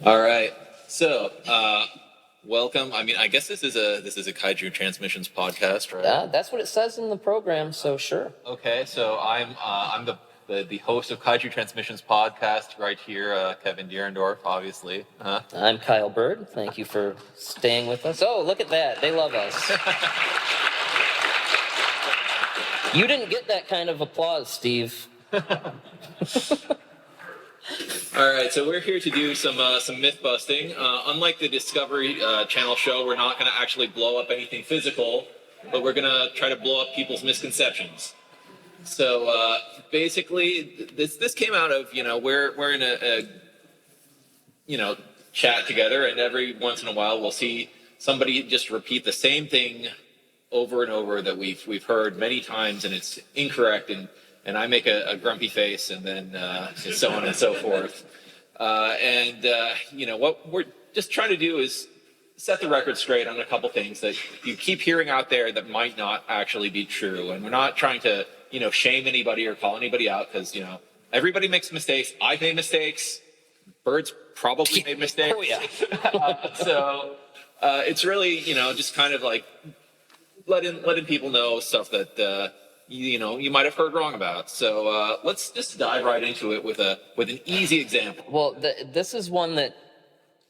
All right. So, welcome. I mean, I guess this is a Kaiju Transmissions podcast, right? That's what it says in the program, so sure. Okay. So I'm the host of Kaiju Transmissions podcast right here, Kevin Dierendorf, obviously. I'm Kyle Bird. Thank you for staying with us. Oh, look at that. They love us. You didn't get that kind of applause, Steve. All right, so we're here to do some myth busting. Unlike the Discovery Channel show, we're not going to actually blow up anything physical, but we're going to try to blow up people's misconceptions. So basically, this came out of we're in a chat together, and every once in a while we'll see somebody just repeat the same thing over and over that we've heard many times, and it's incorrect, and I make a grumpy face, and then so on and so forth. What we're just trying to do is set the record straight on a couple things that you keep hearing out there that might not actually be true. And we're not trying to, shame anybody or call anybody out because, everybody makes mistakes. I've made mistakes. Birds probably made mistakes. Oh, yeah. It's really, just kind of like letting people know stuff that, you might have heard wrong about. So let's just dive right into it with an easy example. Well, this is one that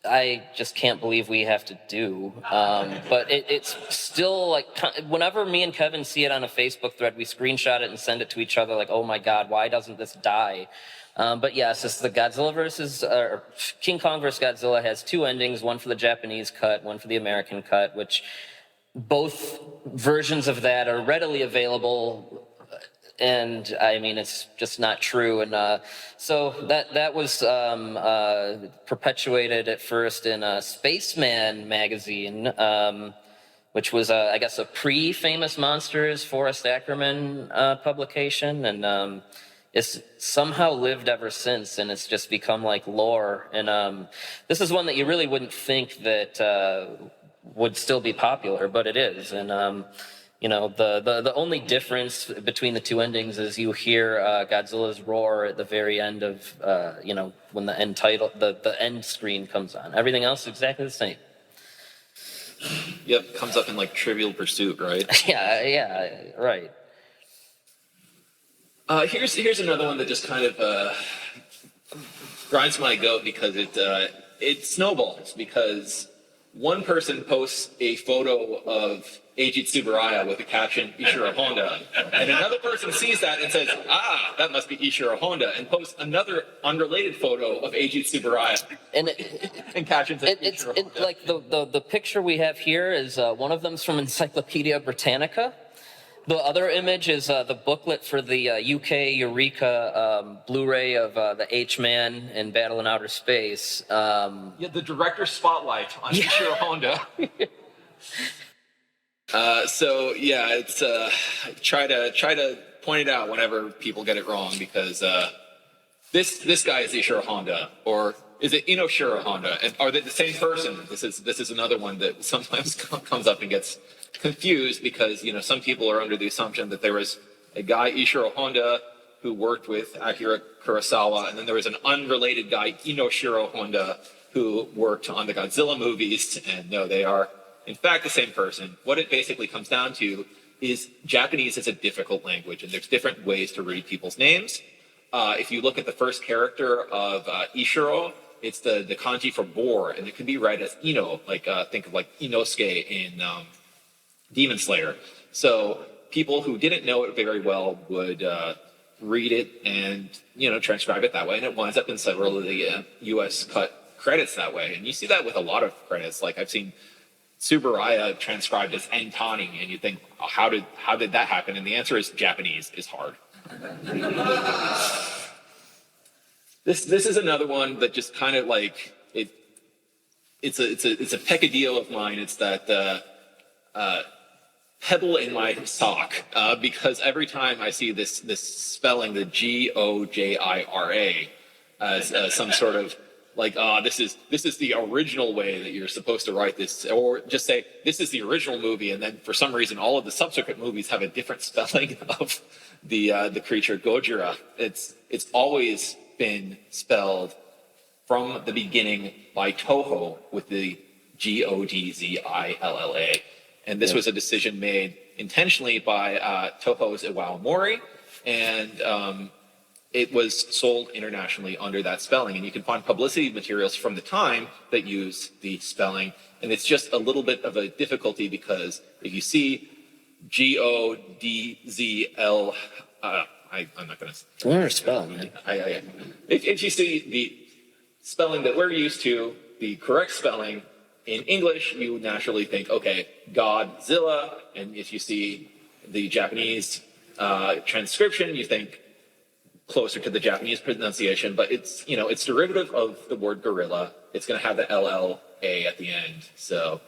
I just can't believe we have to do. But it's still like, whenever me and Kevin see it on a Facebook thread, we screenshot it and send it to each other like, oh my God, why doesn't this die? But yes, this is the Godzilla King Kong versus Godzilla has two endings, one for the Japanese cut, one for the American cut, which both versions of that are readily available, and I mean it's just not true. And so that was perpetuated at first in Spaceman magazine, which was I guess a pre-Famous Monsters Forrest Ackerman publication, and it's somehow lived ever since, and it's just become like lore. And this is one that you really wouldn't think that would still be popular, but it is. And the only difference between the two endings is you hear Godzilla's roar at the very end of when the end title, the end screen comes on. Everything else is exactly the same. Yep, comes up in like Trivial Pursuit, right? yeah, right. Here's another one that just kind of grinds my goat because it snowballs because one person posts a photo of Eiji Tsuburaya with the caption Ishiro Honda, and another person sees that and says, that must be Ishiro Honda, and posts another unrelated photo of Eiji Tsuburaya and captions it Ishiro Honda. Like the picture we have here is one of them's from Encyclopedia Britannica. The other image is the booklet for the UK Eureka Blu-ray of the H-Man in Battle in Outer Space. The director's spotlight on Ishiro Honda. It's try to point it out whenever people get it wrong because this guy is Ishiro Honda, or is it Inoshiro Honda? And are they the same person? This is another one that sometimes comes up and gets confused because some people are under the assumption that there was a guy Ishiro Honda who worked with Akira Kurosawa, and then there was an unrelated guy Inoshiro Honda who worked on the Godzilla movies, and no, they are in fact the same person. What it basically comes down to is Japanese is a difficult language, and there's different ways to read people's names. If you look at the first character of Ishiro, it's the kanji for boar, and it can be read as Ino, like think of like Inosuke in Demon Slayer. So people who didn't know it very well would read it and transcribe it that way, and it winds up in several of the U.S. cut credits that way. And you see that with a lot of credits. Like I've seen Tsuburaya transcribed as Entani, and you think, how did that happen? And the answer is Japanese is hard. This is another one that just kind of like it's a peccadillo of mine. It's that pebble in my sock because every time I see this spelling, the Gojira, as some sort of like, this is the original way that you're supposed to write this, or just say this is the original movie, and then for some reason all of the subsequent movies have a different spelling of the creature Gojira. It's always been spelled from the beginning by Toho with the Godzilla. And this was a decision made intentionally by Toho's Iwao Mori, and it was sold internationally under that spelling. And you can find publicity materials from the time that use the spelling. And it's just a little bit of a difficulty because if you see Godzl, I'm not going to. Learn spelling, man. If you see the spelling that we're used to, the correct spelling in English, you would naturally think, okay, Godzilla. And if you see the Japanese transcription, you think closer to the Japanese pronunciation. But it's, it's derivative of the word gorilla. It's going to have the LLA at the end. So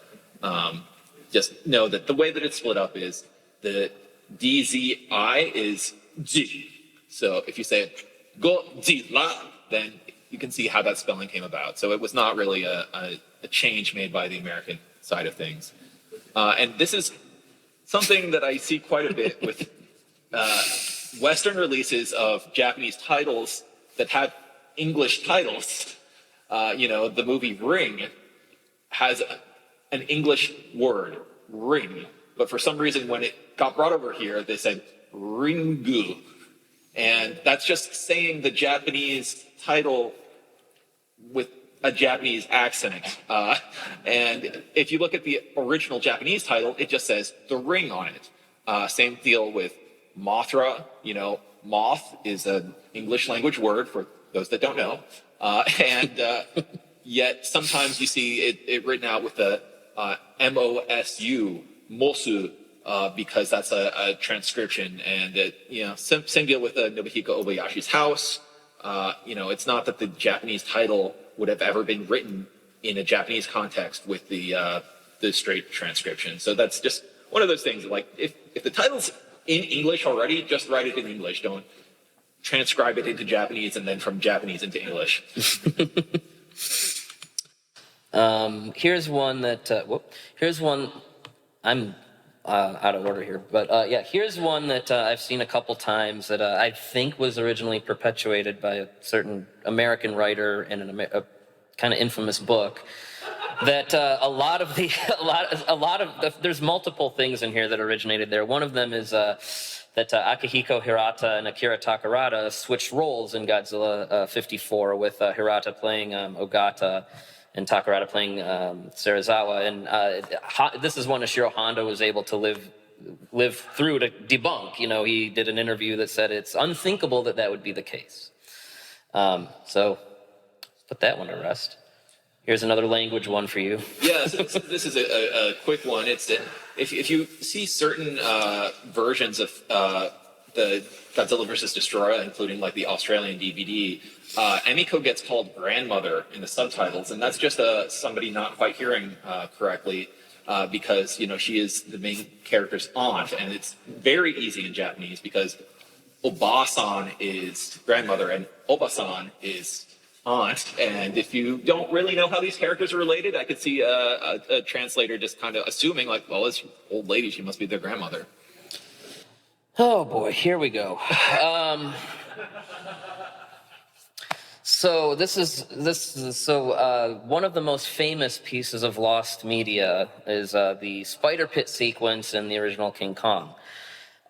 just know that the way that it's split up is the DZI is G. So if you say Godzilla, then you can see how that spelling came about. So it was not really a change made by the American side of things. And this is something that I see quite a bit with Western releases of Japanese titles that have English titles. The movie Ring has an English word, ring. But for some reason, when it got brought over here, they said Ringu. And that's just saying the Japanese title with a Japanese accent. And if you look at the original Japanese title, it just says The Ring on it. Same deal with Mothra. Moth is an English language word for those that don't know. Yet sometimes you see it written out with the MOSU, Mosu, because that's a transcription. And same deal with Nobuhiko Obayashi's house. It's not that the Japanese title would have ever been written in a Japanese context with the straight transcription. So that's just one of those things. Like if the title's in English already, just write it in English. Don't transcribe it into Japanese and then from Japanese into English. Here's one that. Here's one. I'm out of order here, but here's one that I've seen a couple times that I think was originally perpetuated by a certain American writer in a kind of infamous book. That there's multiple things in here that originated there. One of them is that Akihiko Hirata and Akira Takarada switched roles in Godzilla 54 with Hirata playing Ogata and Takarada playing Serizawa. And this is one Ishiro Honda was able to live through to debunk. He did an interview that said it's unthinkable that would be the case. So put that one to rest. Here's another language one for you. Yeah, so this is a quick one. It's if you see certain versions of the Godzilla vs. Destoroyah, including like the Australian DVD, Emiko gets called grandmother in the subtitles, and that's just somebody not quite hearing correctly because she is the main character's aunt, and it's very easy in Japanese because Oba-san is grandmother and Oba-san is aunt, and if you don't really know how these characters are related, I could see a translator just kind of assuming like, well, this old lady, she must be their grandmother. Oh boy, here we go. So one of the most famous pieces of lost media is the spider pit sequence in the original King Kong.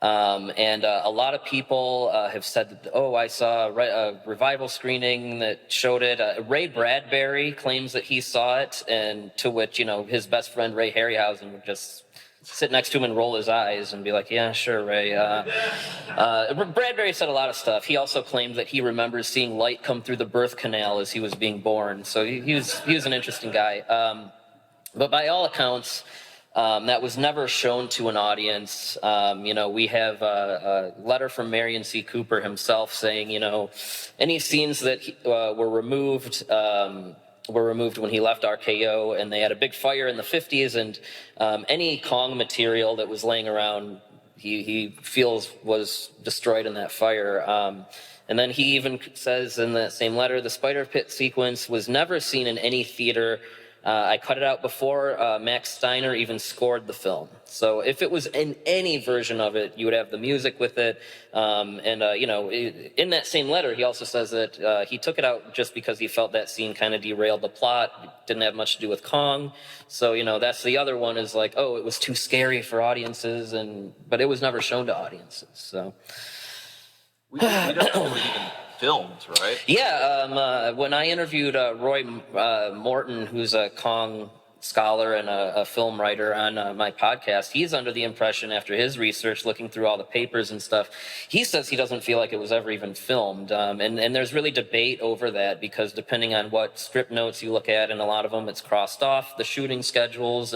And a lot of people have said that, I saw a revival screening that showed it. Ray Bradbury claims that he saw it, and to which, his best friend Ray Harryhausen would just sit next to him and roll his eyes and be like, yeah, sure, Ray. Bradbury said a lot of stuff. He also claimed that he remembers seeing light come through the birth canal as he was being born. So he was an interesting guy. But by all accounts, that was never shown to an audience. We have a letter from Marion C. Cooper himself saying, any scenes that were removed when he left RKO, and they had a big fire in the 50s, and any Kong material that was laying around, he feels was destroyed in that fire. And then he even says in that same letter, the spider pit sequence was never seen in any theater I cut it out before Max Steiner even scored the film. So if it was in any version of it, you would have the music with it. In that same letter, he also says that he took it out just because he felt that scene kind of derailed the plot. Didn't have much to do with Kong. So, that's the other one is like, oh, it was too scary for audiences, but it was never shown to audiences. So We don't know if it was even filmed, right? yeah, when I interviewed Roy Morton, who's a Kong scholar and a film writer on my podcast, he's under the impression after his research, looking through all the papers and stuff, he says he doesn't feel like it was ever even filmed. And there's really debate over that because depending on what script notes you look at, and a lot of them it's crossed off, the shooting schedules.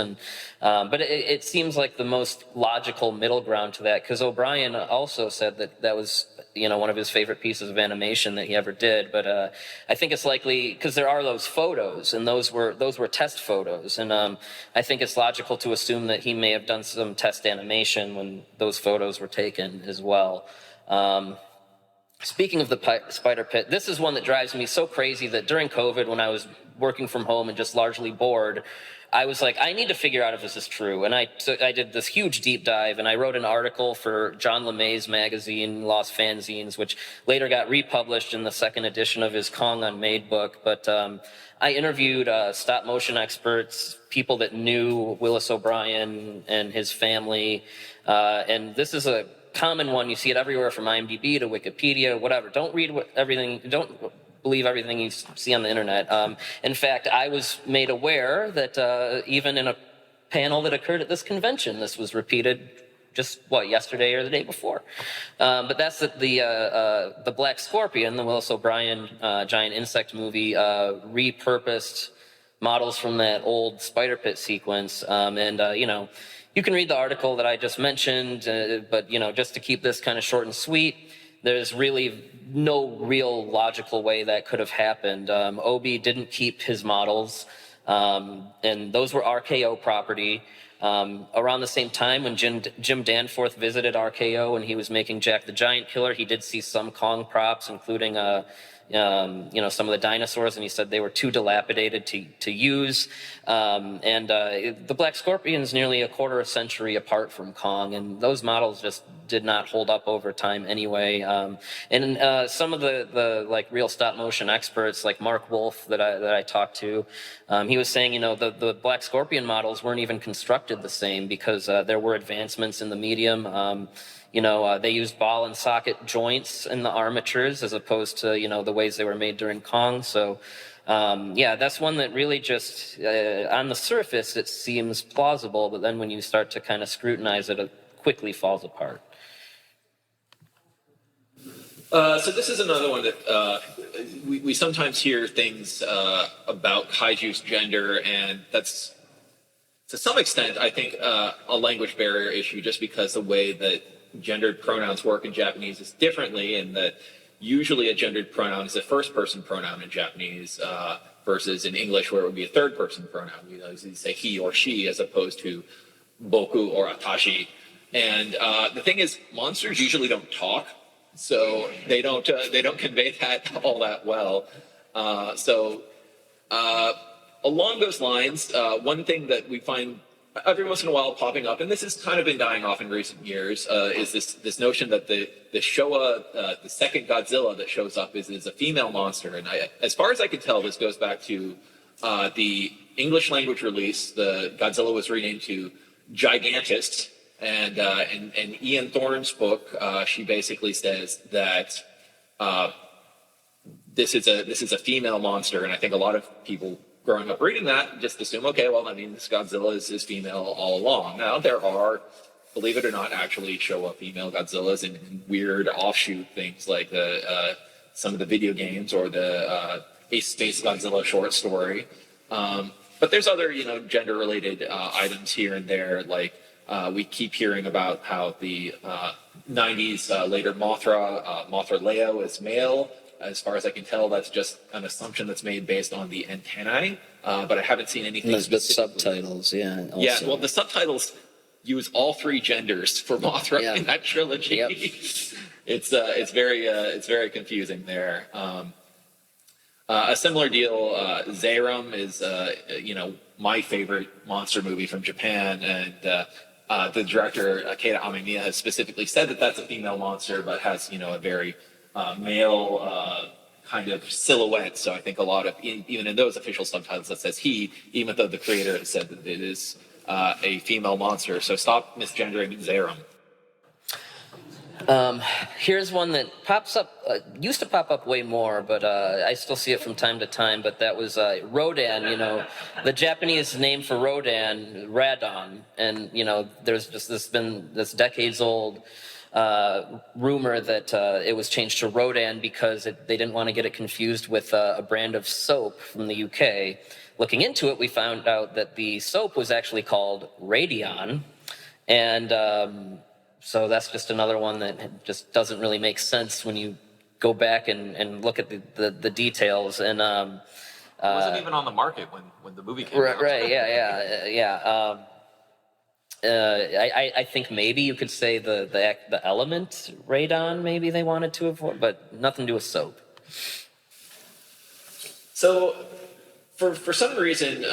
But it seems like the most logical middle ground to that, because O'Brien also said that was one of his favorite pieces of animation that he ever did. But I think it's likely because there are those photos, and those were test photos, and I think it's logical to assume that he may have done some test animation when those photos were taken as well. Speaking of the spider pit, this is one that drives me so crazy that during COVID, when I was working from home and just largely bored, I was like, I need to figure out if this is true. And I did this huge deep dive, and I wrote an article for John LeMay's magazine, Lost Fanzines, which later got republished in the second edition of his Kong Unmade book. But I interviewed stop motion experts, people that knew Willis O'Brien and his family. And this is a common one. You see it everywhere from IMDb to Wikipedia, whatever. Don't believe everything you see on the internet. In fact, I was made aware that even in a panel that occurred at this convention, this was repeated just, yesterday or the day before. But that's the Black Scorpion, the Willis O'Brien giant insect movie, repurposed models from that old spider pit sequence. You can read the article that I just mentioned, but, just to keep this kind of short and sweet, there's really no real logical way that could have happened. Obi didn't keep his models, and those were RKO property. Around the same time when Jim Danforth visited RKO and he was making Jack the Giant Killer, he did see some Kong props, including some of the dinosaurs, and he said they were too dilapidated to use. The Black Scorpion's nearly a quarter of a century apart from Kong, and those models just did not hold up over time anyway. Some of the real stop motion experts, like Mark Wolf that I talked to, he was saying, the Black Scorpion models weren't even constructed the same because there were advancements in the medium. They used ball and socket joints in the armatures as opposed to, the ways they were made during Kong. So, that's one that really just, on the surface, it seems plausible, but then when you start to kind of scrutinize it, it quickly falls apart. So this is another one that we sometimes hear things about Kaiju's gender, and that's, to some extent, I think, a language barrier issue, just because the way that gendered pronouns work in Japanese is differently, in that usually a gendered pronoun is a first-person pronoun in Japanese versus in English where it would be a third-person pronoun. You say he or she as opposed to boku or atashi. And the thing is, monsters usually don't talk, so they don't convey that all that well. Along those lines, one thing that we find every once in a while popping up, and this has kind of been dying off in recent years, is this notion that the Showa, the second Godzilla that shows up is a female monster. And as far as I can tell, this goes back to the English language release. The Godzilla was renamed to Gigantus, and in Ian Thorne's book, she basically says that this is a female monster, and I think a lot of people growing up reading that just assume, okay, well, I mean, this Godzilla is female all along. Now, there are, believe it or not, actually show up female Godzillas in weird offshoot things like some of the video games or the Ace Space Godzilla short story. But there's other, gender-related items here and there, like we keep hearing about how the 90s later Mothra Leo is male. As far as I can tell, that's just an assumption that's made based on the antennae, but I haven't seen anything. And there's the subtitles, yeah. Also. Yeah, well, the subtitles use all three genders for Mothra in that trilogy. Yep. It's very confusing there. A similar deal, Zerum is, my favorite monster movie from Japan, and the director, Keita Amemiya, has specifically said that that's a female monster, but has, a very male kind of silhouette. So I think a lot of, even in those official subtitles that says he, even though the creator has said that it is a female monster. So stop misgendering Zerum. Here's one that pops up, used to pop up way more, but I still see it from time to time, but that was Rodan, the Japanese name for Rodan, Radon. And, there's just this decades old rumor that it was changed to Rodan because they didn't want to get it confused with a brand of soap from the UK. Looking into it, we found out that the soap was actually called Radion. And so that's just another one that just doesn't really make sense when you go back and look at the details. And It wasn't even on the market when the movie came out. Right, yeah. I think maybe you could say the element radon maybe they wanted to avoid, but nothing to do with soap. So, for some reason,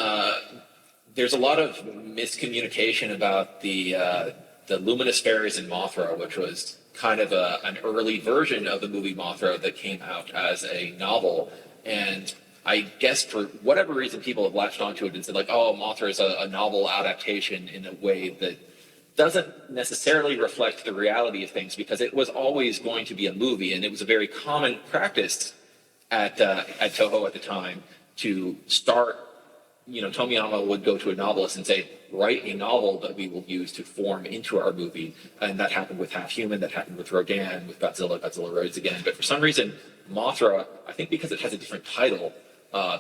there's a lot of miscommunication about the Luminous Fairies in Mothra, which was kind of an early version of the movie Mothra that came out as a novel. And I guess for whatever reason, people have latched onto it and said, like, oh, Mothra is a novel adaptation in a way that doesn't necessarily reflect the reality of things, because it was always going to be a movie, and it was a very common practice at Toho at the time to start. Tomiyama would go to a novelist and say, write a novel that we will use to form into our movie. And that happened with Half Human, that happened with Rodan, with Godzilla Raids Again. But for some reason, Mothra, I think because it has a different title,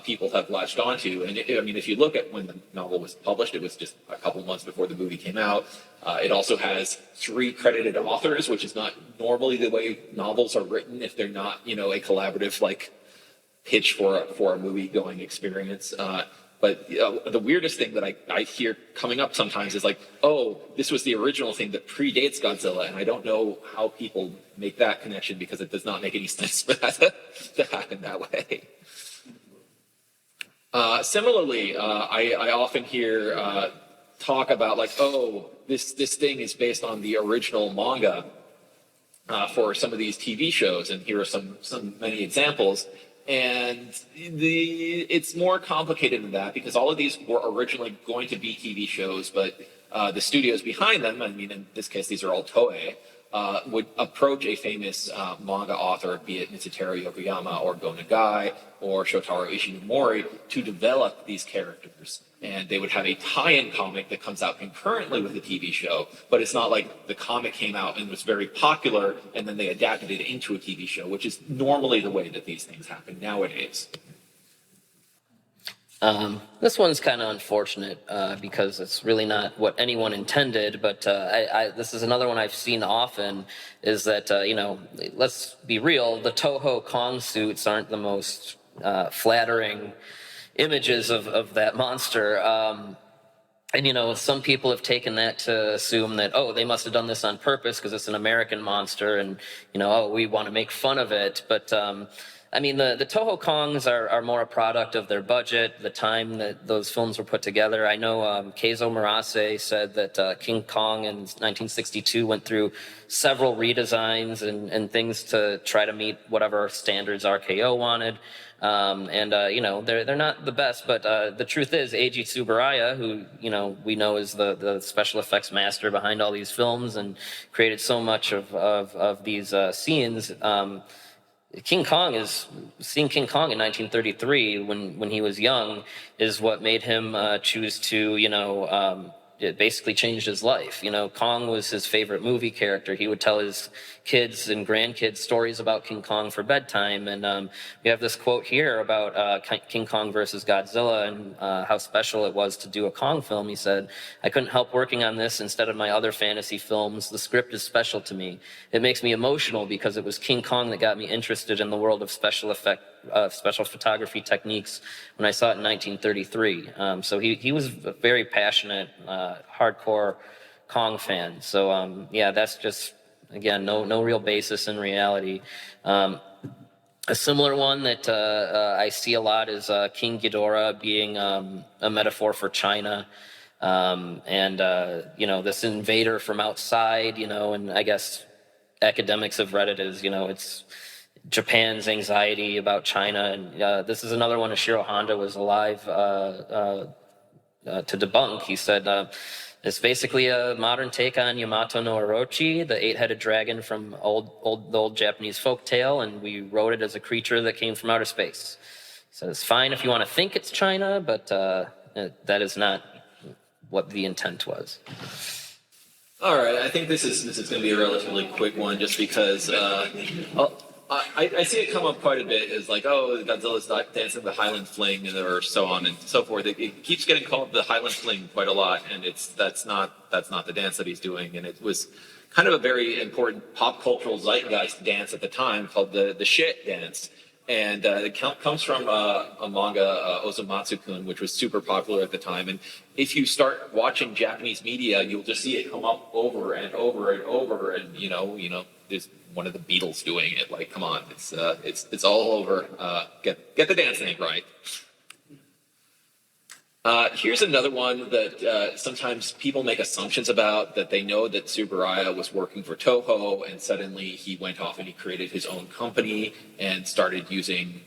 people have latched onto. And if you look at when the novel was published, it was just a couple months before the movie came out. It also has 3 credited authors, which is not normally the way novels are written if they're not, a collaborative pitch for a movie going experience. But the weirdest thing that I hear coming up sometimes is like, oh, this was the original thing that predates Godzilla, and I don't know how people make that connection because it does not make any sense for that to happen that way. Similarly, I often hear talk about like, oh, this thing is based on the original manga for some of these TV shows, and here are many examples. And it's more complicated than that, because all of these were originally going to be TV shows, but the studios behind them, in this case, these are all Toei, would approach a famous manga author, be it Mitsuteru Yokoyama or Go Nagai or Shotaro Ishinomori, to develop these characters. And they would have a tie-in comic that comes out concurrently with the TV show, but it's not like the comic came out and was very popular and then they adapted it into a TV show, which is normally the way that these things happen nowadays. This one's kind of unfortunate because it's really not what anyone intended, but this is another one I've seen often, is that, let's be real, the Toho Kong suits aren't the most flattering images of that monster. And, some people have taken that to assume that, oh, they must have done this on purpose because it's an American monster and, oh, we want to make fun of it. But, the Toho Kongs are more a product of their budget, the time that those films were put together. I know Keizo Murase said that King Kong in 1962 went through several redesigns and things to try to meet whatever standards RKO wanted. They're not the best, but the truth is Eiji Tsuburaya, who, we know is the special effects master behind all these films and created so much of these scenes. Seeing King Kong in 1933 when he was young is what made him choose to, it basically changed his life. Kong was his favorite movie character. He would tell his kids and grandkids stories about King Kong for bedtime. And we have this quote here about King Kong versus Godzilla and how special it was to do a Kong film. He said, "I couldn't help working on this instead of my other fantasy films. The script is special to me. It makes me emotional because it was King Kong that got me interested in the world of special photography techniques when I saw it in 1933. So he was a very passionate, hardcore Kong fan. So that's just, again, no real basis in reality. A similar one that I see a lot is King Ghidorah being a metaphor for China. This invader from outside, and I guess academics have read it as, it's Japan's anxiety about China. And this is another one Ishiro Honda was alive to debunk. He said, it's basically a modern take on Yamato no Orochi, the eight-headed dragon from the old Japanese folktale, and we wrote it as a creature that came from outer space. So it's fine if you want to think it's China, but that is not what the intent was. All right, I think this is going to be a relatively quick one, just because I see it come up quite a bit. Is like, oh, Godzilla's dancing the Highland Fling, or so on and so forth. It keeps getting called the Highland Fling quite a lot, and that's not the dance that he's doing. And it was kind of a very important pop cultural zeitgeist dance at the time called the shit dance. And it comes from a manga, Ozumatsu-kun, which was super popular at the time. And if you start watching Japanese media, you'll just see it come up over and over and over. And there's one of the Beatles doing it. Like, come on, it's all over. Get the dance name right. Here's another one that sometimes people make assumptions about, that they know that Tsuburaya was working for Toho, and suddenly he went off and he created his own company and started using,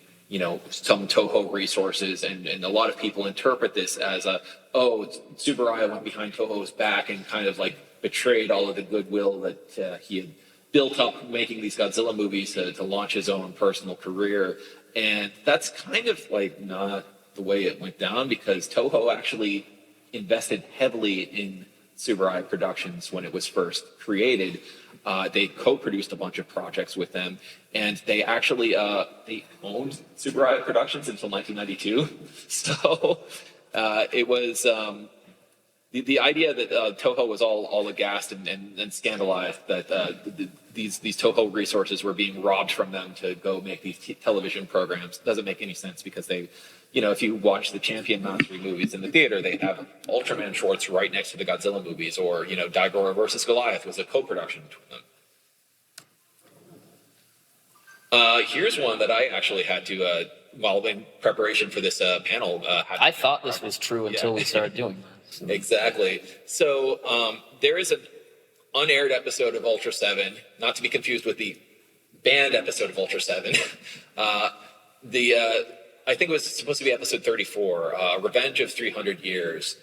some Toho resources. And a lot of people interpret this as Tsuburaya went behind Toho's back and kind of like betrayed all of the goodwill that he had built up making these Godzilla movies to launch his own personal career. And that's kind of like not the way it went down, because Toho actually invested heavily in Tsuburaya Productions when it was first created. They co-produced a bunch of projects with them, and they actually they owned Tsuburaya Productions until 1992. So it was the idea that Toho was all aghast and scandalized that these Toho resources were being robbed from them to go make these television programs doesn't make any sense, because they, if you watch the Champion Mastery movies in the theater, they have Ultraman shorts right next to the Godzilla movies, or Daigoro versus Goliath was a co-production between them. Here's one that I actually had to, while in preparation for this panel, I thought this was true until we started doing this. Exactly. So there is an unaired episode of Ultra 7, not to be confused with the banned episode of Ultra 7. I think it was supposed to be episode 34, Revenge of 300 Years.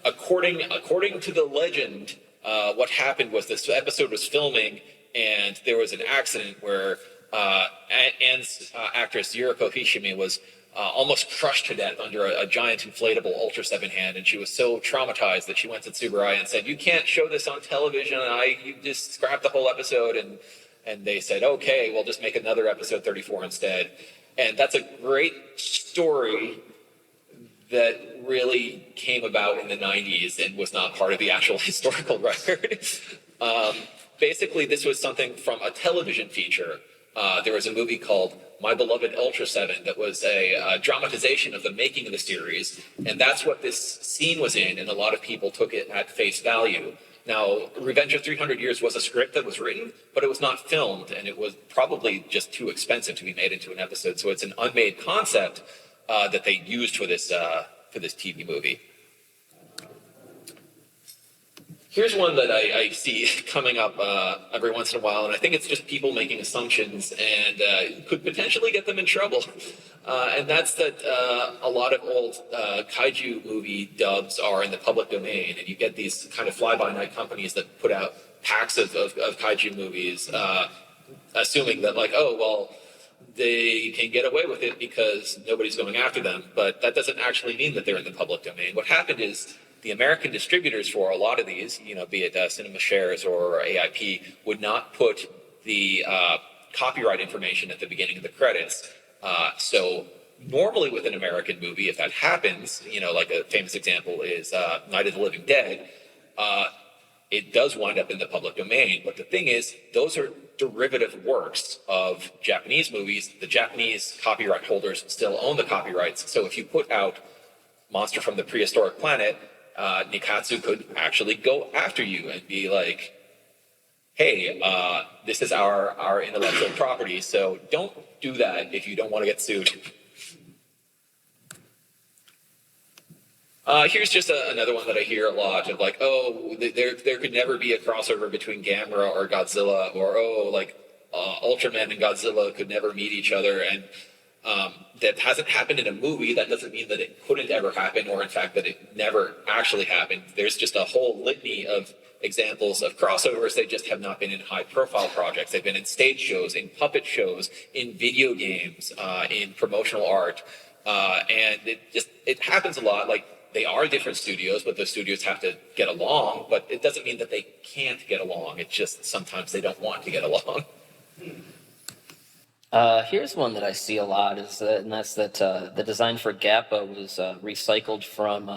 According to the legend, what happened was this episode was filming, and there was an accident where Anne's actress Yuriko Hishimi was almost crushed to death under a giant inflatable Ultra 7 hand, and she was so traumatized that she went to Tsuburaya and said, "You can't show this on television. You just scrap the whole episode." And they said, "Okay, we'll just make another episode 34 instead." And that's a great story that really came about in the 90s and was not part of the actual historical record. Basically, this was something from a television feature. There was a movie called My Beloved Ultra 7 that was a dramatization of the making of the series, and that's what this scene was in, and a lot of people took it at face value. Now, Revenge of 300 Years was a script that was written, but it was not filmed, and it was probably just too expensive to be made into an episode, so it's an unmade concept that they used for this TV movie. Here's one that I see coming up every once in a while, and I think it's just people making assumptions and could potentially get them in trouble. And that's that a lot of old kaiju movie dubs are in the public domain, and you get these kind of fly-by-night companies that put out packs of kaiju movies, assuming that they can get away with it because nobody's going after them. But that doesn't actually mean that they're in the public domain. What happened is the American distributors for a lot of these, be it Cinema Shares or AIP, would not put the copyright information at the beginning of the credits. So normally with an American movie, if that happens, like a famous example is Night of the Living Dead, it does wind up in the public domain. But the thing is, those are derivative works of Japanese movies. The Japanese copyright holders still own the copyrights. So if you put out Monster from the Prehistoric Planet, Nikatsu could actually go after you and be like, hey, this is our intellectual property, so don't do that if you don't want to get sued. Here's just another one that I hear a lot of like, oh, there could never be a crossover between Gamera or Godzilla, or oh, like Ultraman and Godzilla could never meet each other, and that hasn't happened in a movie. That doesn't mean that it couldn't ever happen, or in fact that it never actually happened. There's just a whole litany of examples of crossovers. They just have not been in high-profile projects. They've been in stage shows, in puppet shows, in video games, in promotional art, and it happens a lot. Like, they are different studios, but those studios have to get along. But it doesn't mean that they can't get along. It's just sometimes they don't want to get along. Here's one that I see a lot, and that's that the design for Gappa was recycled from,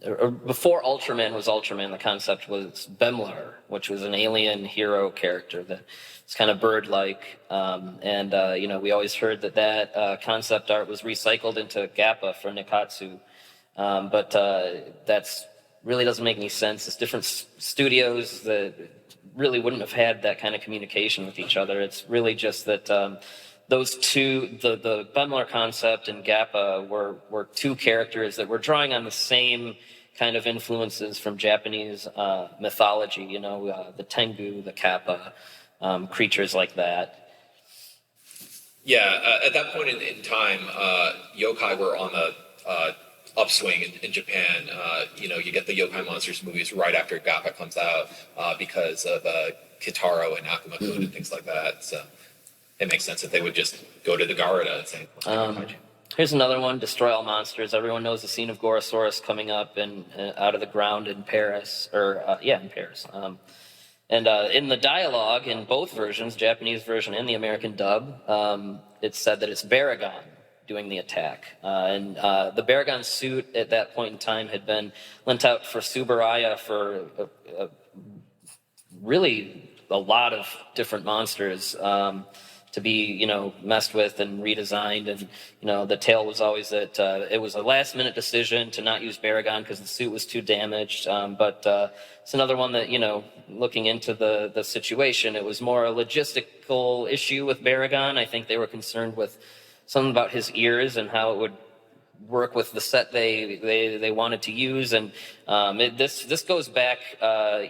or before Ultraman was Ultraman, the concept was Bemlar, which was an alien hero character that was kind of bird-like. We always heard that concept art was recycled into Gappa for Nikatsu. But that's really doesn't make any sense. It's different studios that really wouldn't have had that kind of communication with each other. It's really just that those two, the Bemlar concept and Gappa were two characters that were drawing on the same kind of influences from Japanese mythology, the Tengu, the Kappa, creatures like that. Yeah, at that point in time, yokai were on the upswing in Japan. You get the yokai monsters movies right after Gappa comes out because of Kitaro and Akuma-kun and things like that. So it makes sense that they would just go to the Garuda and say, here's another one, Destroy All Monsters. Everyone knows the scene of Gorosaurus coming up and out of the ground in Paris, in Paris. In the dialogue in both versions, Japanese version and the American dub, it's said that it's Baragon doing the attack. The Baragon suit at that point in time had been lent out for Subaraya for really a lot of different monsters to be, messed with and redesigned. And, the tale was always that it was a last-minute decision to not use Baragon because the suit was too damaged. But it's another one that, looking into the situation, it was more a logistical issue with Baragon. I think they were concerned with something about his ears and how it would work with the set they wanted to use. And this goes back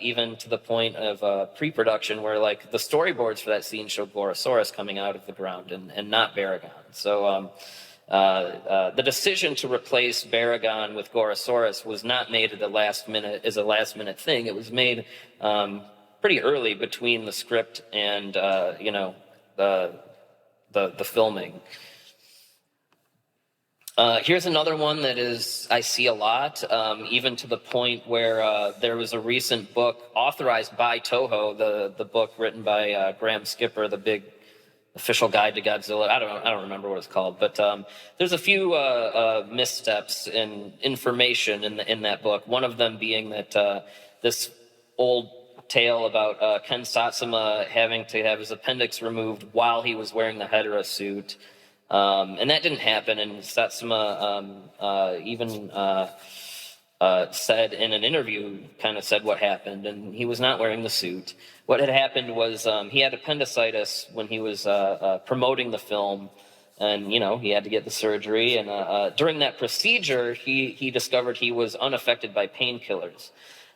even to the point of pre-production where like the storyboards for that scene showed Gorosaurus coming out of the ground and not Baragon. So the decision to replace Baragon with Gorosaurus was not made at a last minute thing. It was made pretty early between the script and the filming. Here's another one that I see a lot, even to the point where there was a recent book authorized by Toho, the book written by Graham Skipper, the big official guide to Godzilla. I don't remember what it's called, but there's a few missteps in information in that book. One of them being that this old tale about Ken Satsuma having to have his appendix removed while he was wearing the Hedorah suit. And that didn't happen, and Satsuma even said in an interview, kind of said what happened, and he was not wearing the suit. What had happened was he had appendicitis when he was promoting the film, and, he had to get the surgery, and during that procedure, he discovered he was unaffected by painkillers.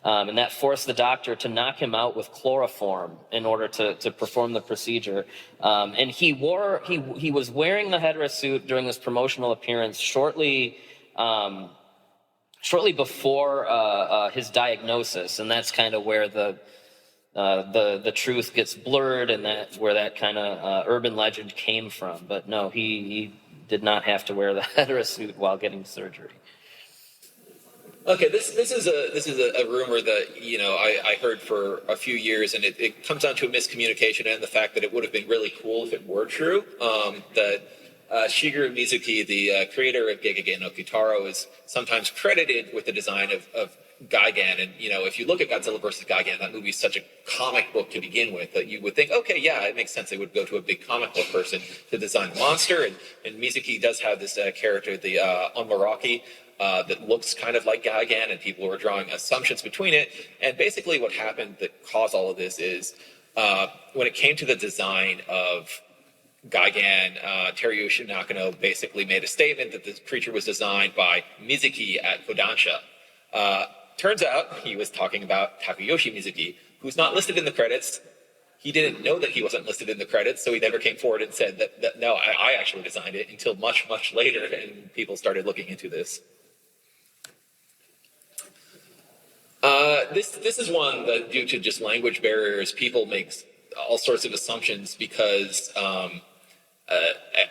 And that forced the doctor to knock him out with chloroform in order to perform the procedure. And he was wearing the Hedorah suit during this promotional appearance shortly before his diagnosis, and that's kind of where the truth gets blurred, and that's where that kind of urban legend came from. But no, he did not have to wear the Hedorah suit while getting surgery. Okay, this is a rumor that I heard for a few years, and it comes down to a miscommunication and the fact that it would have been really cool if it were true. That Shigeru Mizuki, the creator of Gegege no Kitaro, is sometimes credited with the design of Gigan. And if you look at Godzilla vs. Gigan, that movie is such a comic book to begin with that you would think, okay, yeah, it makes sense. They would go to a big comic book person to design the monster, and Mizuki does have this character, the Onmaraki. That looks kind of like Gigan, and people were drawing assumptions between it. And basically what happened that caused all of this is when it came to the design of Gigan, Teruyoshi Nakano basically made a statement that this creature was designed by Mizuki at Kodansha. Turns out he was talking about Takuyoshi Mizuki, who's not listed in the credits. He didn't know that he wasn't listed in the credits, so he never came forward and said that no, I actually designed it until much, much later, and people started looking into this. This is one that, due to just language barriers, people make all sorts of assumptions because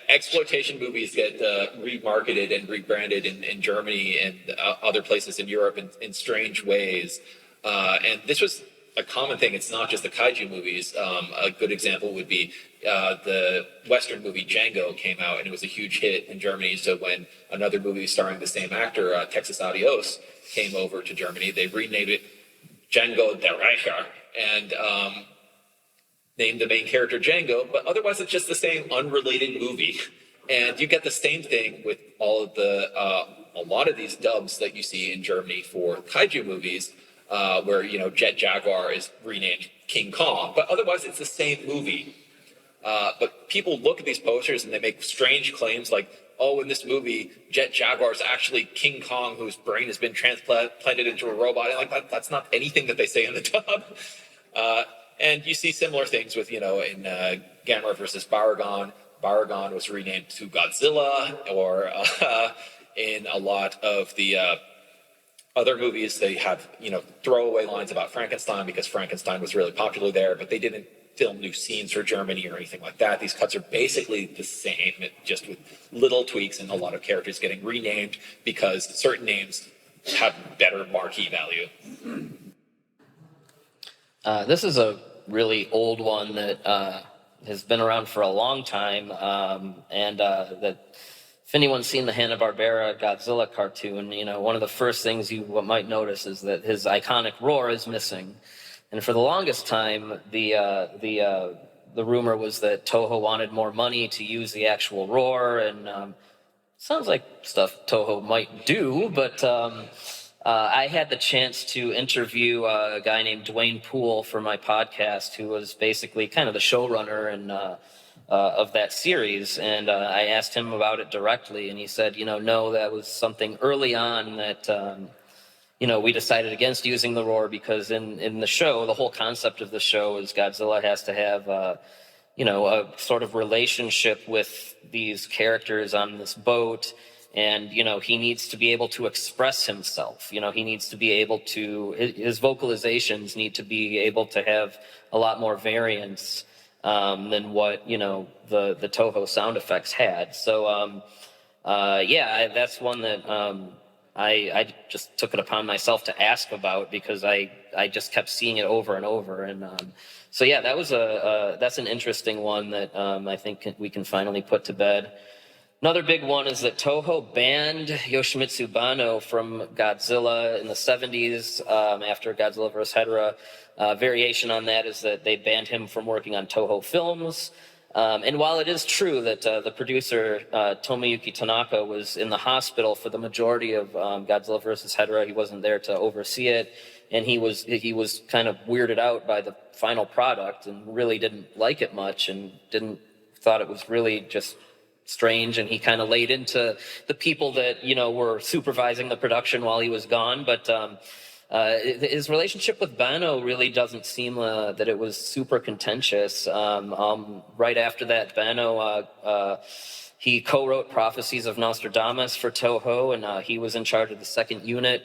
exploitation movies get remarketed and rebranded in Germany and other places in Europe in strange ways. And this was a common thing. It's not just the kaiju movies. A good example would be the Western movie Django came out, and it was a huge hit in Germany. So when another movie starring the same actor, Texas Adios, came over to Germany, they renamed it Django der Reicher and named the main character Django, but otherwise it's just the same unrelated movie. And you get the same thing with all of the a lot of these dubs that you see in Germany for kaiju movies, where Jet Jaguar is renamed King Kong, but otherwise it's the same movie. But people look at these posters and they make strange claims like, oh, in this movie, Jet Jaguar is actually King Kong whose brain has been transplanted into a robot. And that's not anything that they say in the dub. And you see similar things with, in Gamera versus Baragon. Baragon was renamed to Godzilla, or in a lot of the other movies, they have, throwaway lines about Frankenstein because Frankenstein was really popular there, but they didn't film new scenes for Germany or anything like that. These cuts are basically the same, just with little tweaks and a lot of characters getting renamed because certain names have better marquee value. This is a really old one that has been around for a long time, and that if anyone's seen the Hanna-Barbera Godzilla cartoon, one of the first things you might notice is that his iconic roar is missing. And for the longest time, the rumor was that Toho wanted more money to use the actual roar, and sounds like stuff Toho might do, but I had the chance to interview a guy named Dwayne Poole for my podcast, who was basically kind of the showrunner and of that series, and I asked him about it directly, and he said, no, that was something early on that we decided against using the roar because in the show, the whole concept of the show is Godzilla has to have a sort of relationship with these characters on this boat. And, he needs to be able to express himself. He needs to be able to, his vocalizations need to be able to have a lot more variance than what, the Toho sound effects had. So, that's one that I just took it upon myself to ask about because I just kept seeing it over and over. And that was that's an interesting one that I think we can finally put to bed. Another big one is that Toho banned Yoshimitsu Banno from Godzilla in the 70s after Godzilla vs. Hedorah. Variation on that is that they banned him from working on Toho films. And while it is true that the producer, Tomoyuki Tanaka, was in the hospital for the majority of Godzilla vs. Hedorah, he wasn't there to oversee it. And he was kind of weirded out by the final product and really didn't like it much and thought it was really just strange, and he kind of laid into the people that were supervising the production while he was gone. But his relationship with Banno really doesn't seem that it was super contentious. Right after that, Banno he co-wrote Prophecies of Nostradamus for Toho, and he was in charge of the second unit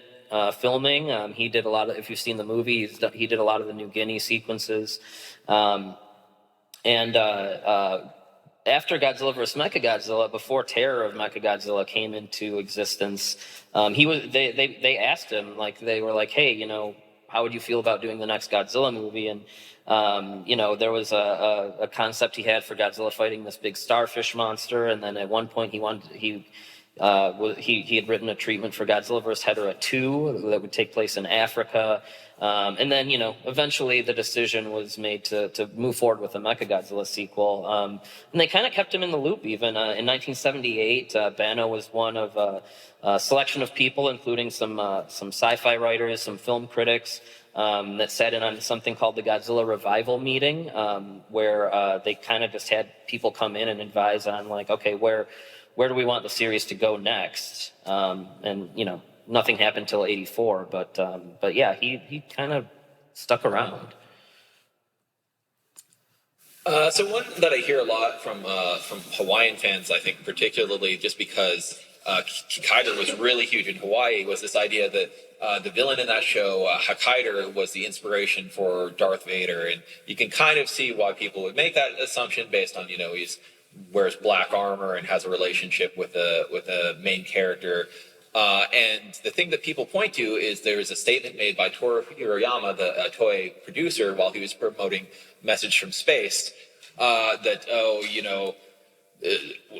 filming. He did a lot of, if you've seen the movie, he did a lot of the New Guinea sequences, after Godzilla vs. Mechagodzilla, before Terror of Mechagodzilla came into existence, they asked him, they were like, hey, how would you feel about doing the next Godzilla movie? And there was a concept he had for Godzilla fighting this big starfish monster, and then at one point he had written a treatment for Godzilla vs. Hedorah 2 that would take place in Africa. And then, eventually the decision was made to move forward with the Mechagodzilla sequel. And they kind of kept him in the loop even. In 1978, Bano was one of a selection of people, including some sci-fi writers, some film critics, that sat in on something called the Godzilla Revival Meeting, where they kind of just had people come in and advise on, like, okay, where do we want the series to go next? And, nothing happened till '84, but yeah, he kind of stuck around. So one that I hear a lot from Hawaiian fans, I think particularly just because Kaider was really huge in Hawaii, was this idea that the villain in that show, Hakaider, was the inspiration for Darth Vader, and you can kind of see why people would make that assumption based on he's wears black armor and has a relationship with a main character. And the thing that people point to is there was a statement made by Toru Hiroyama, the Toei producer, while he was promoting Message from Space, that,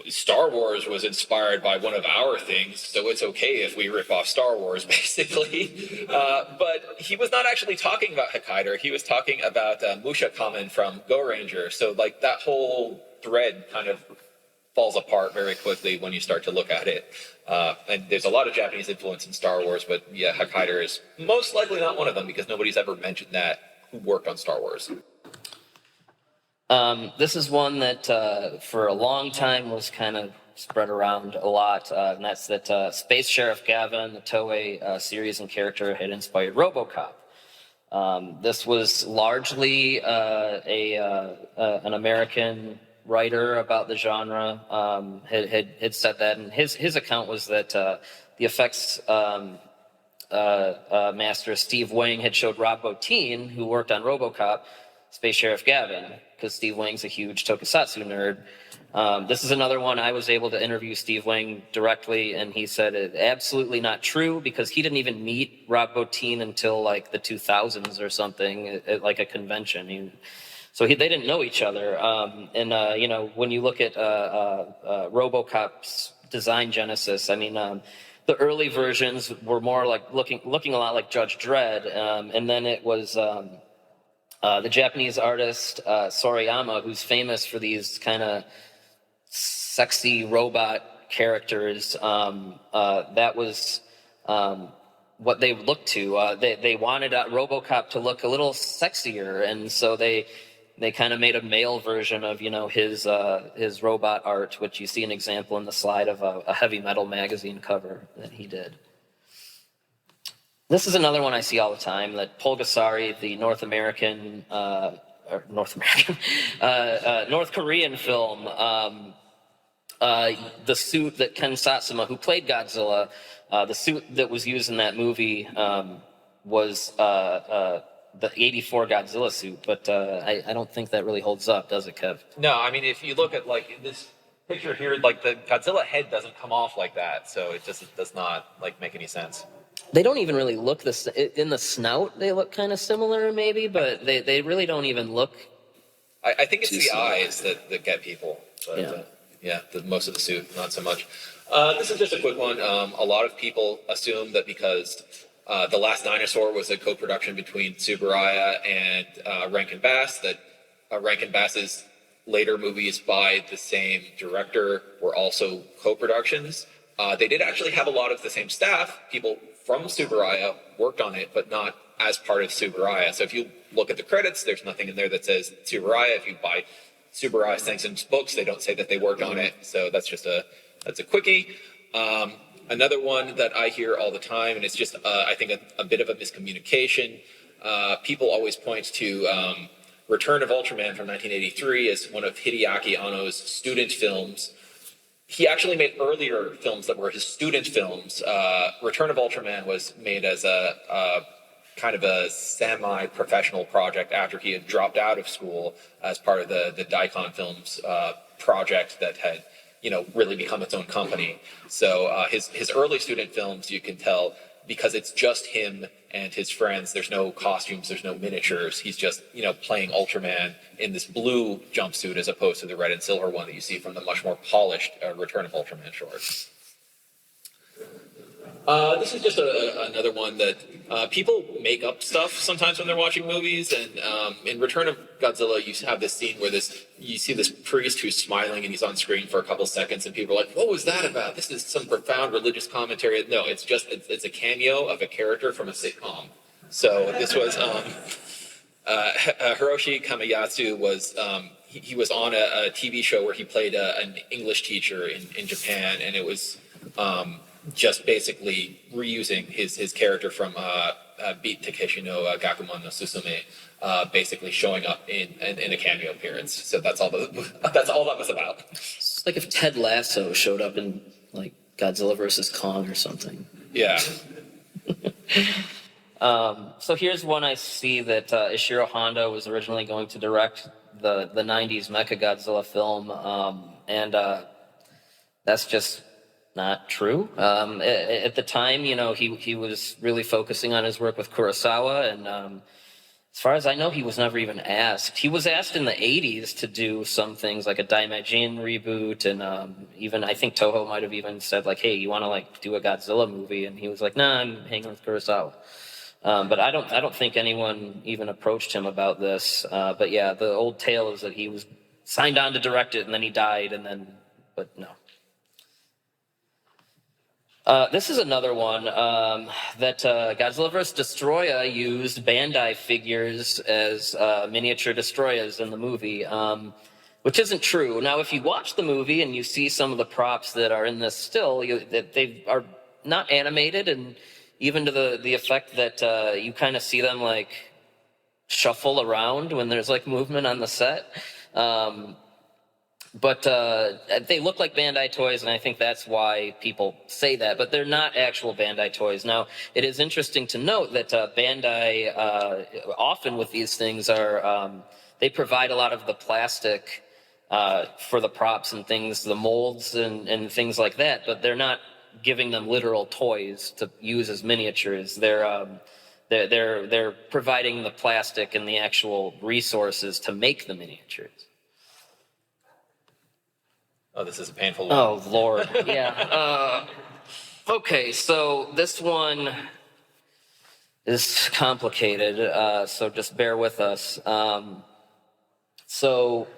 Star Wars was inspired by one of our things, so it's okay if we rip off Star Wars, basically. But he was not actually talking about Hakaider. He was talking about Musha Kamen from Go Ranger. So, that whole thread kind of falls apart very quickly when you start to look at it. And there's a lot of Japanese influence in Star Wars, but yeah, Hakaider is most likely not one of them because nobody's ever mentioned that who worked on Star Wars. This is one that for a long time was kind of spread around a lot, and that's that Space Sheriff Gavin, the Toei series and character, had inspired RoboCop. This was largely an American writer about the genre had said that, and his account was that the effects master Steve Wang had showed Rob Bottin, who worked on RoboCop, Space Sheriff Gavin, because Steve Wang's a huge tokusatsu nerd. This is another one I was able to interview Steve Wang directly, and he said it absolutely not true because he didn't even meet Rob Bottin until the 2000s or something at a convention. So they didn't know each other. And when you look at RoboCop's design genesis, I mean, the early versions were more looking a lot like Judge Dredd, and then it was the Japanese artist Sorayama, who's famous for these kind of sexy robot characters. That was what they looked to. They wanted RoboCop to look a little sexier, and so they kind of made a male version of his robot art, which you see an example in the slide of a heavy metal magazine cover that he did. This is another one I see all the time, that Pulgasari, the North Korean film, the suit that Ken Satsuma, who played Godzilla, the suit that was used in that movie was the '84 Godzilla suit, but I don't think that really holds up, does it, Kev? No, I mean, if you look at this picture here, the Godzilla head doesn't come off like that, so it just does not make any sense. They don't even really look in the snout. They look kind of similar, maybe, but they really don't even look. I think it's the eyes that get people. But, yeah. Most of the suit, not so much. This is just a quick one. A lot of people assume that because The Last Dinosaur was a co-production between Tsuburaya and Rankin Bass, that Rankin Bass's later movies by the same director were also co-productions. They did actually have a lot of the same staff. People from Tsuburaya worked on it, but not as part of Tsuburaya. So if you look at the credits, there's nothing in there that says Tsuburaya. If you buy Tsuburaya Sanson's books, they don't say that they worked on it. So that's a quickie. Another one that I hear all the time, and it's just, I think, a bit of a miscommunication. People always point to Return of Ultraman from 1983 as one of Hideaki Anno's student films. He actually made earlier films that were his student films. Return of Ultraman was made as a kind of a semi-professional project after he had dropped out of school as part of the Daikon Films project that had really become its own company. So his early student films, you can tell, because it's just him and his friends, there's no costumes, there's no miniatures. He's just, playing Ultraman in this blue jumpsuit as opposed to the red and silver one that you see from the much more polished Return of Ultraman shorts. This is just another one that people make up stuff sometimes when they're watching movies. And in Return of Godzilla, you have this scene where you see this priest who's smiling and he's on screen for a couple seconds, and people are like, "What was that about? This is some profound religious commentary." No, it's a cameo of a character from a sitcom. So this was Hiroshi Kamayatsu was. He was on a TV show where he played an English teacher in Japan, and it was just basically reusing his character from Beat Takeshi no Gakumon no Susume, basically showing up in a cameo appearance. So that's all that was about. It's like if Ted Lasso showed up in like Godzilla versus Kong or something. Yeah. So here's one I see that Ishiro Honda was originally going to direct the 90s Mechagodzilla film, and that's just not true. At the time, he was really focusing on his work with Kurosawa, and as far as I know, he was never even asked. He was asked in the 80s to do some things like a Daimajin reboot, and even I think Toho might have even said like, "Hey, you want to like do a Godzilla movie?" And he was like, "Nah, I'm hanging with Kurosawa." But I don't think anyone even approached him about this. But yeah, the old tale is that he was signed on to direct it and then he died, but no. This is another one that Godzilla vs. Destroyer used Bandai figures as miniature destroyers in the movie, which isn't true. Now, if you watch the movie and you see some of the props that are in this still, that they are not animated, and even to the effect that you kind of see them like shuffle around when there's like movement on the set. But they look like Bandai toys, and I think that's why people say that. But they're not actual Bandai toys. Now, it is interesting to note that Bandai, often with these things, they provide a lot of the plastic for the props and things, the molds and things like that. But they're not giving them literal toys to use as miniatures. They're providing the plastic and the actual resources to make the miniatures. Oh, this is a painful one. Oh, Lord. Yeah. Okay, so this one is complicated, so just bear with us. So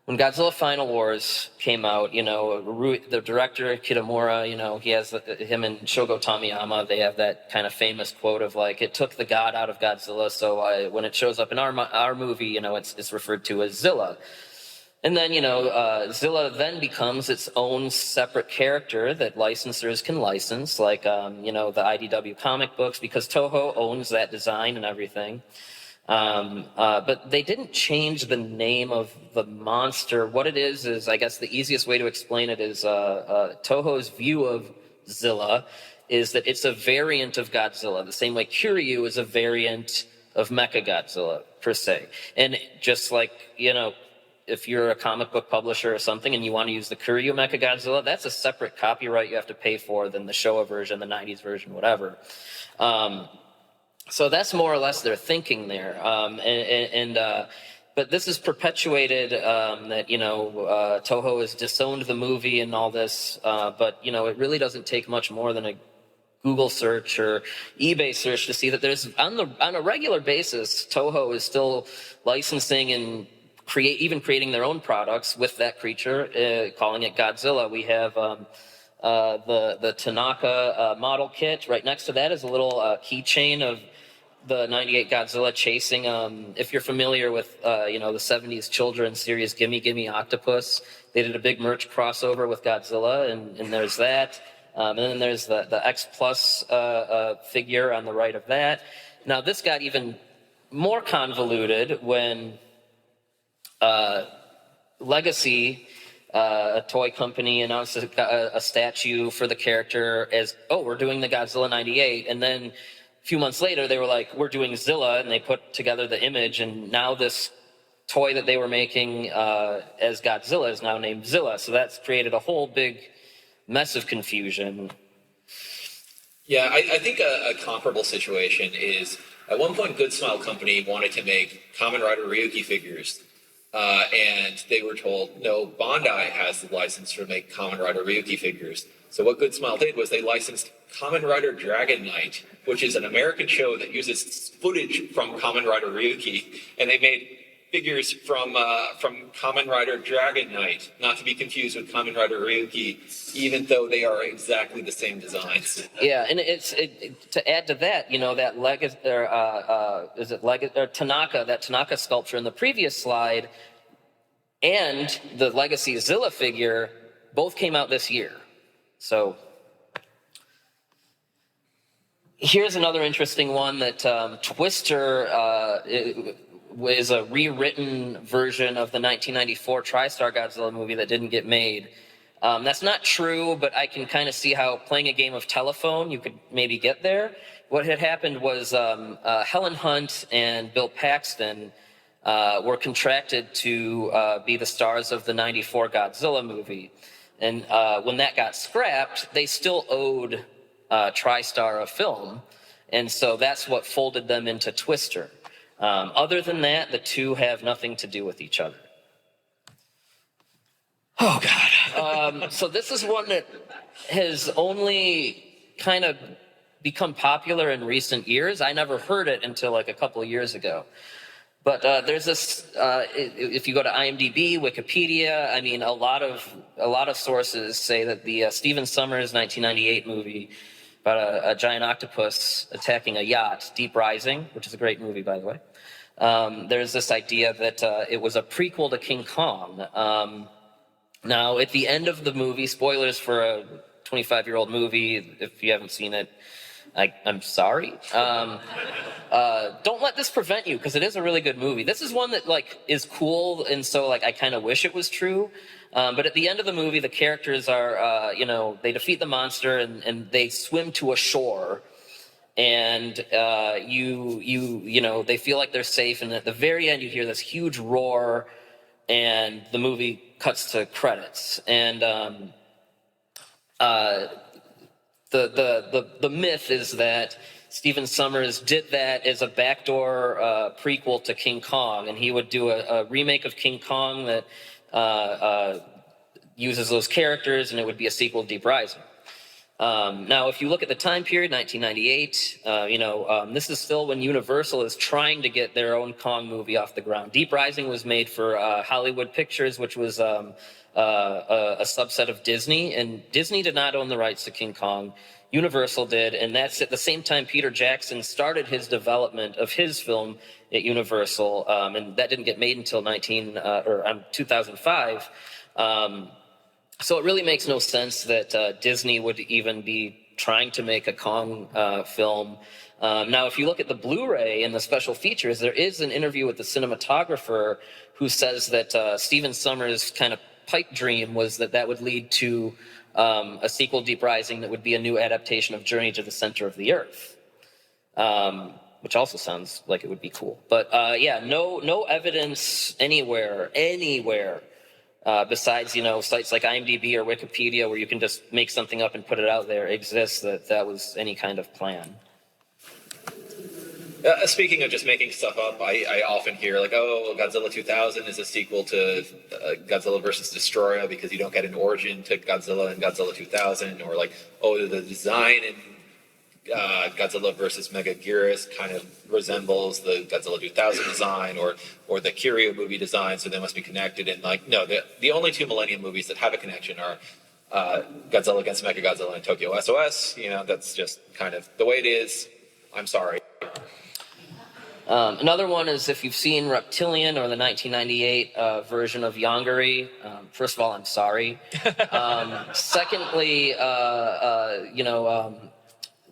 when Godzilla Final Wars came out, the director, Kitamura, he has him and Shogo Tomiyama, they have that kind of famous quote of like, it took the god out of Godzilla, so when it shows up in our movie, it's referred to as Zilla. And then, Zilla then becomes its own separate character that licensors can license, like, the IDW comic books, because Toho owns that design and everything. But they didn't change the name of the monster. What it is I guess the easiest way to explain it is Toho's view of Zilla is that it's a variant of Godzilla, the same way Kiryu is a variant of Mechagodzilla, per se. And just like, if you're a comic book publisher or something and you want to use the Kiryu Mechagodzilla, that's a separate copyright you have to pay for than the Showa version, the 90s version, whatever. So that's more or less their thinking there. But this is perpetuated that, Toho has disowned the movie and all this. But, it really doesn't take much more than a Google search or eBay search to see that there's, on a regular basis, Toho is still licensing and creating their own products with that creature, calling it Godzilla. We have the Tanaka model kit. Right next to that is a little keychain of the 98 Godzilla chasing, if you're familiar with, the 70s children's series, Gimme Gimme Octopus, they did a big merch crossover with Godzilla, and there's that. And then there's the X Plus figure on the right of that. Now, this got even more convoluted when Legacy, a toy company, announced a statue for the character as, we're doing the Godzilla 98, and then a few months later, they were like, we're doing Zilla, and they put together the image, and now this toy that they were making as Godzilla is now named Zilla. So that's created a whole big mess of confusion. Yeah, I think a comparable situation is, at one point, Good Smile Company wanted to make Kamen Rider Ryuki figures. and they were told, no, Bandai has the license to make Kamen Rider Ryuki figures. So what Good Smile did was they licensed Kamen Rider Dragon Knight, which is an American show that uses footage from Kamen Rider Ryuki, and they made figures from Kamen Rider Dragon Knight, not to be confused with Kamen Rider Ryuki, even though they are exactly the same designs. Yeah, and to add to that, that Tanaka sculpture in the previous slide, and the Legacy Zilla figure both came out this year. So here's another interesting one that Twister was a rewritten version of the 1994 TriStar Godzilla movie that didn't get made. That's not true, but I can kind of see how playing a game of telephone, you could maybe get there. What had happened was Helen Hunt and Bill Paxton were contracted to be the stars of the 94 Godzilla movie. And when that got scrapped, they still owed TriStar a film. And so that's what folded them into Twister. Other than that, the two have nothing to do with each other. Oh, God. So this is one that has only kind of become popular in recent years. I never heard it until like a couple of years ago. But there's this, if you go to IMDb, Wikipedia, I mean, a lot of sources say that the Stephen Sommers 1998 movie about a giant octopus attacking a yacht, Deep Rising, which is a great movie, by the way. There's this idea that it was a prequel to King Kong. Now, at the end of the movie, spoilers for a 25-year-old movie, if you haven't seen it, I'm sorry. Don't let this prevent you, because it is a really good movie. This is one that is cool, and so I kind of wish it was true. But at the end of the movie, the characters are, they defeat the monster and they swim to a shore, and they feel like they're safe. And at the very end, you hear this huge roar, and the movie cuts to credits. And the myth is that Stephen Sommers did that as a backdoor prequel to King Kong, and he would do a remake of King Kong that uses those characters, and it would be a sequel to Deep Rising. Now, if you look at the time period, 1998, this is still when Universal is trying to get their own Kong movie off the ground. Deep Rising was made for Hollywood Pictures, which was a subset of Disney, and Disney did not own the rights to King Kong. Universal did, and that's at the same time Peter Jackson started his development of his film at Universal, and that didn't get made until 2005. So it really makes no sense that Disney would even be trying to make a Kong film. Now, if you look at the Blu-ray and the special features, there is an interview with the cinematographer who says that Stephen Sommers' kind of pipe dream was that would lead to a sequel, Deep Rising, that would be a new adaptation of Journey to the Center of the Earth, which also sounds like it would be cool. But no evidence anywhere, besides sites like IMDb or Wikipedia, where you can just make something up and put it out there, exists that was any kind of plan. Speaking of just making stuff up, I often hear Godzilla 2000 is a sequel to Godzilla vs. Destroyer because you don't get an origin to Godzilla in Godzilla 2000, or the design in Godzilla vs. Megaguirus kind of resembles the Godzilla 2000 design or the Kiryu movie design, so they must be connected. And no, the only two Millennium movies that have a connection are Godzilla against Mechagodzilla and Tokyo SOS. That's just kind of the way it is. I'm sorry. Another one is if you've seen Reptilian or the 1998 version of Yongari. First of all, I'm sorry. Secondly,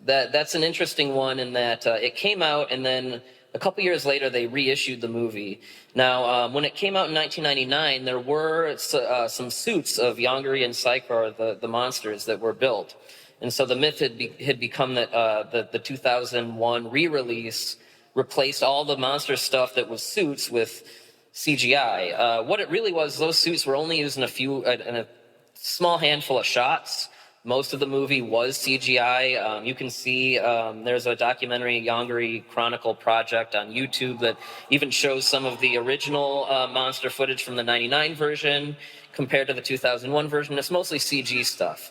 that's an interesting one in that it came out and then a couple years later they reissued the movie. Now, when it came out in 1999, there were some suits of Yongari and Psychor, the monsters that were built. And so the myth had become that the 2001 re-release replaced all the monster stuff that was suits with CGI. What it really was, those suits were only used in a small handful of shots. Most of the movie was CGI. You can see there's a documentary, Yongari Chronicle Project, on YouTube that even shows some of the original monster footage from the '99 version compared to the 2001 version. It's mostly CG stuff.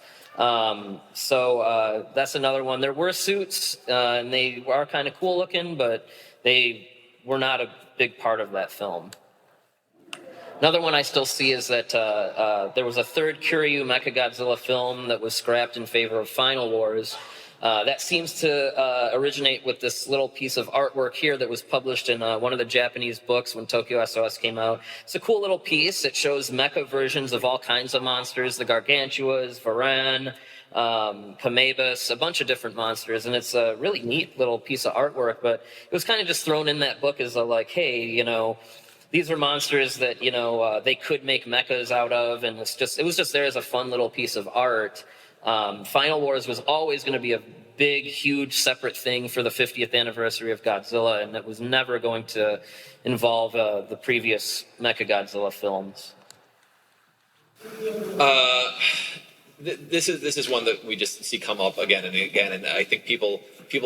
So that's another one. There were suits, and they are kind of cool looking, but they were not a big part of that film. Another one I still see is that there was a third Kiryu Mechagodzilla film that was scrapped in favor of Final Wars. That seems to originate with this little piece of artwork here that was published in one of the Japanese books when Tokyo SOS came out. It's a cool little piece. It shows mecha versions of all kinds of monsters, the Gargantuas, Varan, Kamebus, a bunch of different monsters, and it's a really neat little piece of artwork, but it was kind of just thrown in that book as a like, hey, you know, these are monsters that, you know, they could make mechas out of, and it was just there as a fun little piece of art. Final Wars was always going to be a big, huge, separate thing for the 50th anniversary of Godzilla, and it was never going to involve the previous Mechagodzilla films. This is one that we just see come up again and again, and I think people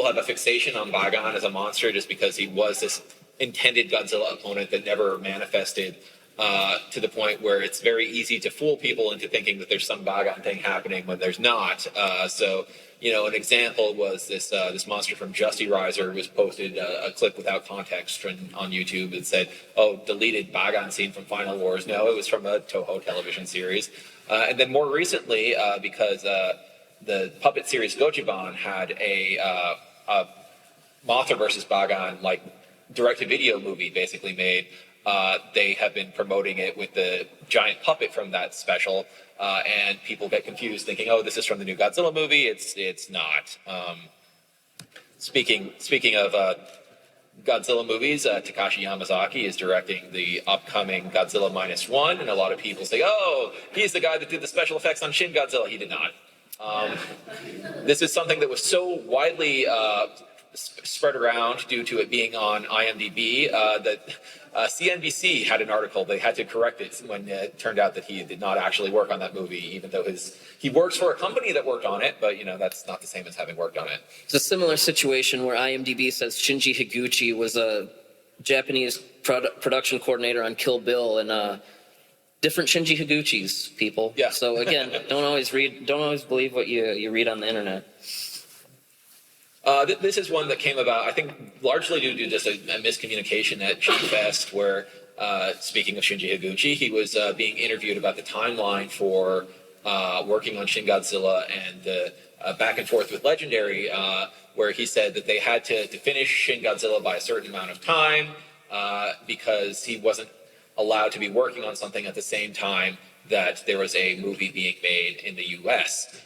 have a fixation on Bagan as a monster just because he was this intended Godzilla opponent that never manifested, to the point where it's very easy to fool people into thinking that there's some Bagan thing happening when there's not. So, you know, an example was this monster from Justy Riser was posted a clip without context on YouTube that said, "Oh, deleted Bagan scene from Final Wars." No, it was from a Toho television series. And then more recently, because the puppet series Gojiban had a Mothra versus Bagan like direct-to-video movie basically made. They have been promoting it with the giant puppet from that special, and people get confused thinking, "Oh, this is from the new Godzilla movie." It's not. Speaking of Godzilla movies, Takashi Yamazaki is directing the upcoming Godzilla -1, and a lot of people say, "Oh, he's the guy that did the special effects on Shin Godzilla." He did not. This is something that was so widely spread around due to it being on IMDb that CNBC had an article. They had to correct it when it turned out that he did not actually work on that movie, even though he works for a company that worked on it, but you know, that's not the same as having worked on it. It's a similar situation where IMDb says Shinji Higuchi was a Japanese production coordinator on Kill Bill, and different Shinji Higuchis, people. Yeah. So again, don't always believe what you read on the internet. This is one that came about, I think, largely due to just a miscommunication at G-Fest, where, speaking of Shinji Higuchi, he was being interviewed about the timeline for working on Shin Godzilla and the back and forth with Legendary, where he said that they had to finish Shin Godzilla by a certain amount of time because he wasn't allowed to be working on something at the same time that there was a movie being made in the U.S.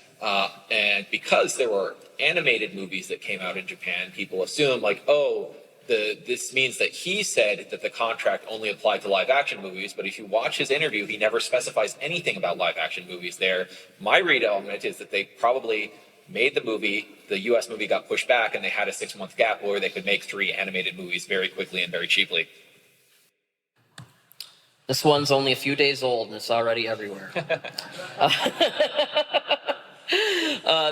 And because there were animated movies that came out in Japan, people assume like, oh, this means that he said that the contract only applied to live action movies. But if you watch his interview, he never specifies anything about live action movies there. My read element is that they probably made the movie, the US movie got pushed back, and they had a 6-month gap where they could make 3 animated movies very quickly and very cheaply. This one's only a few days old and it's already everywhere.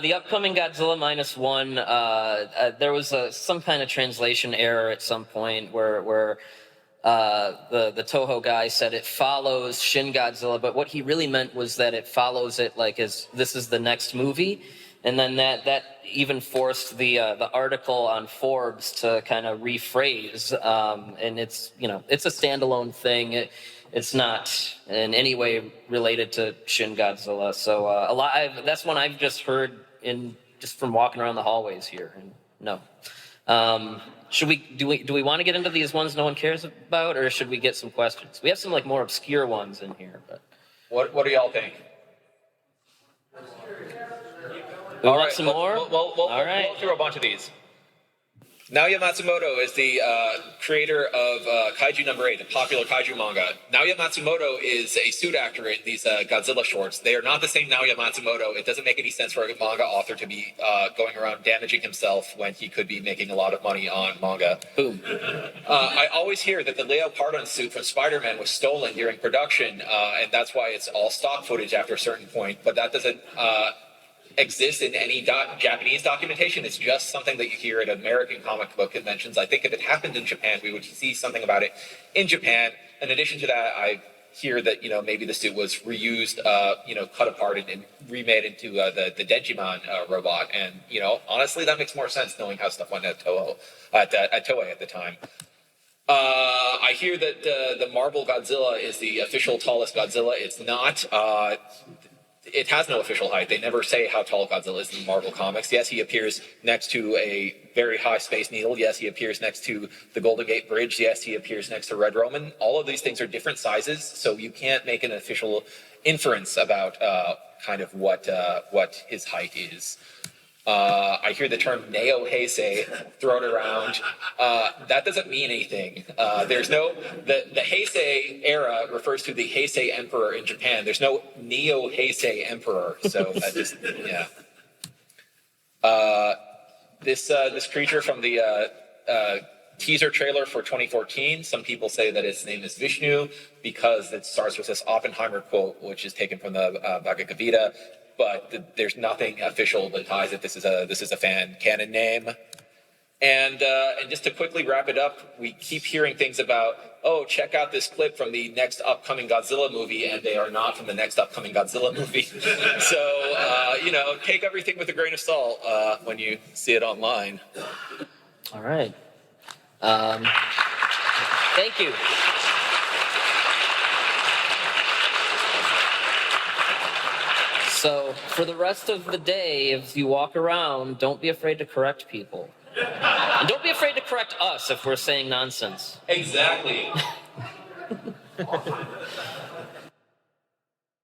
The upcoming Godzilla -1, there was some kind of translation error at some point where the Toho guy said it follows Shin Godzilla, but what he really meant was that it follows it like as this is the next movie, and then that even forced the article on Forbes to kind of rephrase, and it's a standalone thing. It's not in any way related to Shin Godzilla. So that's one I've just heard just from walking around the hallways here. And no. Do we want to get into these ones no one cares about, or should we get some questions? We have some like more obscure ones in here, but what do y'all think? We want some more? We'll All right. go through a bunch of these. Naoya Matsumoto is the creator of Kaiju number 8, the popular Kaiju manga. Naoya Matsumoto is a suit actor in these Godzilla shorts. They are not the same Naoya Matsumoto. It doesn't make any sense for a manga author to be going around damaging himself when he could be making a lot of money on manga. Boom. I always hear that the Leo Pardon suit from Spider-Man was stolen during production, and that's why it's all stock footage after a certain point. But that doesn't exist in any Japanese documentation. It's just something that you hear at American comic book conventions. I think if it happened in Japan, we would see something about it in Japan. In addition to that, I hear that, maybe the suit was reused, cut apart and remade into the Dejimon robot. And, honestly, that makes more sense knowing how stuff went at Toei at the time. I hear that the Marvel Godzilla is the official tallest Godzilla. It's not. It has no official height. They never say how tall Godzilla is in Marvel Comics. Yes, he appears next to a very high Space Needle. Yes, he appears next to the Golden Gate Bridge. Yes, he appears next to Red Roman. All of these things are different sizes, so you can't make an official inference about kind of what his height is. I hear the term Neo Heisei thrown around. That doesn't mean anything. There's no the Heisei era refers to the Heisei Emperor in Japan. There's no Neo Heisei Emperor. So that just this creature from the teaser trailer for 2014. Some people say that its name is Vishnu because it starts with this Oppenheimer quote, which is taken from the Bhagavad Gita. But there's nothing official that ties it. This is a fan canon name. And just to quickly wrap it up, we keep hearing things about, check out this clip from the next upcoming Godzilla movie, and they are not from the next upcoming Godzilla movie. So, take everything with a grain of salt when you see it online. All right. Thank you. So, for the rest of the day, if you walk around, don't be afraid to correct people. And don't be afraid to correct us if we're saying nonsense. Exactly.